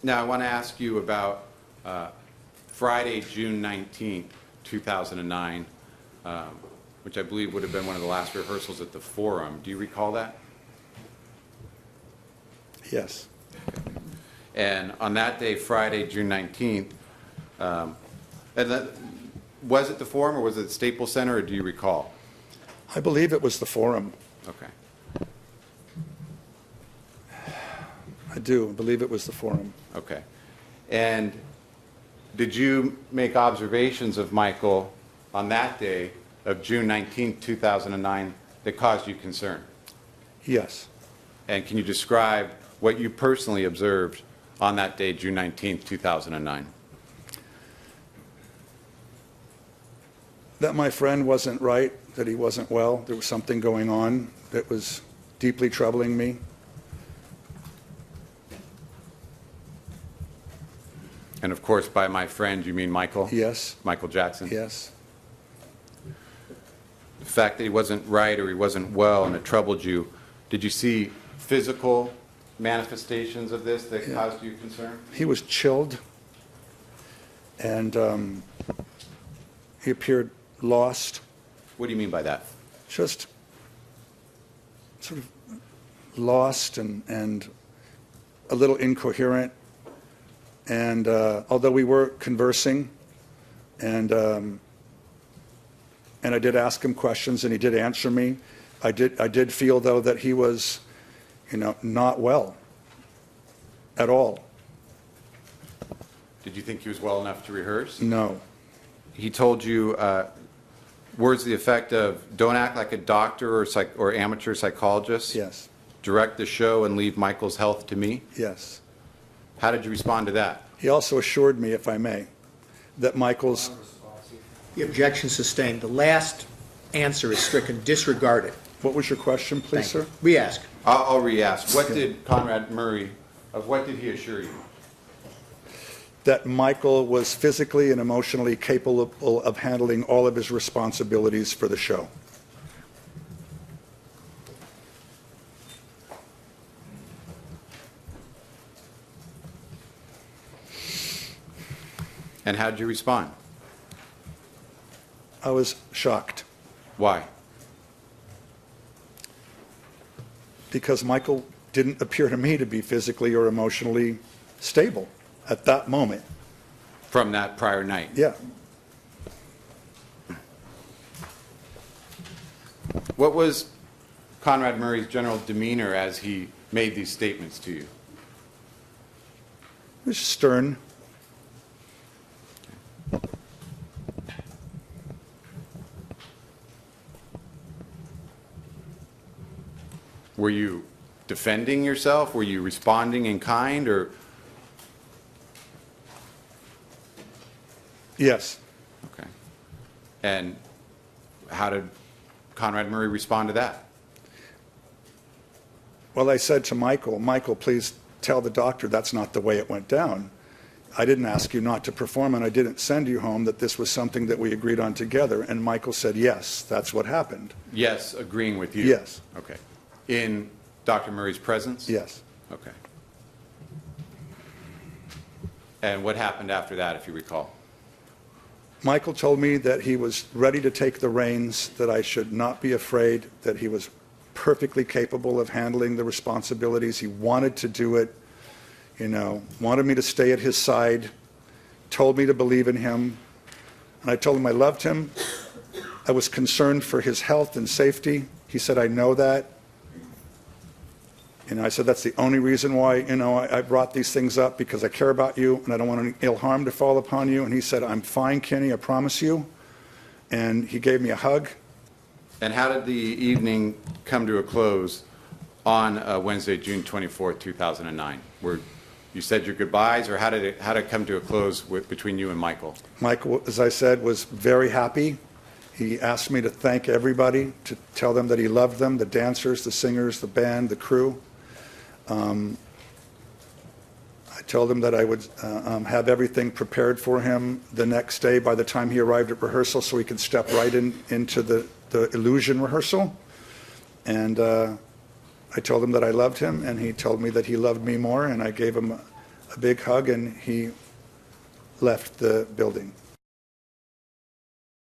Now, I want to ask you about Friday, June 19th, 2009, which I believe would have been one of the last rehearsals at the Forum. Do you recall that? Yes. And on that day, Friday, June 19th, was it the Forum or was it Staples Center, or do you recall? I believe it was the Forum. Okay. I do. I believe it was the Forum. Okay. And did you make observations of Michael on that day of June 19th, 2009 that caused you concern? Yes. And can you describe what you personally observed on that day, June 19th, 2009? That my friend wasn't right, that he wasn't well. There was something going on that was deeply troubling me. And of course, by my friend, you mean Michael? Yes. Michael Jackson? Yes. The fact that he wasn't right or he wasn't well and it troubled you, did you see physical manifestations of this that caused you concern? He was chilled, and he appeared lost. What do you mean by that? Just sort of lost and a little incoherent. And although we were conversing, and I did ask him questions, and he did answer me, I did feel, though, that he was, not well at all. Did you think he was well enough to rehearse? No. He told you words to the effect of, don't act like a doctor or amateur psychologist. Yes. Direct the show and leave Michael's health to me. Yes. How did you respond to that? He also assured me, if I may, that Michael's... The objection sustained. The last answer is stricken. Disregard it. What was your question, please, sir? Re-ask. I'll re-ask. What did Conrad Murray, what did he assure you? That Michael was physically and emotionally capable of handling all of his responsibilities for the show. And how did you respond? I was shocked. Why? Because Michael didn't appear to me to be physically or emotionally stable at that moment. From that prior night? Yeah. What was Conrad Murray's general demeanor as he made these statements to you? He was stern. Were you defending yourself? Were you responding in kind, or? Yes. Okay. And how did Conrad Murray respond to that? Well, I said to Michael, Michael, please tell the doctor that's not the way it went down. I didn't ask you not to perform, and I didn't send you home, that this was something that we agreed on together. And Michael said, yes, that's what happened. Yes, agreeing with you? Yes. Okay. In Dr. Murray's presence? Yes. Okay. And what happened after that, if you recall? Michael told me that he was ready to take the reins, that I should not be afraid, that he was perfectly capable of handling the responsibilities. He wanted to do it, wanted me to stay at his side, told me to believe in him. And I told him I loved him. I was concerned for his health and safety. He said, I know that. I said, that's the only reason why, I brought these things up, because I care about you and I don't want any ill harm to fall upon you. And he said, I'm fine, Kenny, I promise you. And he gave me a hug. And how did the evening come to a close on Wednesday, June 24th, 2009? Where you said your goodbyes, or how did it come to a close between you and Michael? Michael, as I said, was very happy. He asked me to thank everybody, to tell them that he loved them, the dancers, the singers, the band, the crew. I told him that I would have everything prepared for him the next day by the time he arrived at rehearsal, so he could step right into the illusion rehearsal. And I told him that I loved him, and he told me that he loved me more, and I gave him a big hug, and he left the building.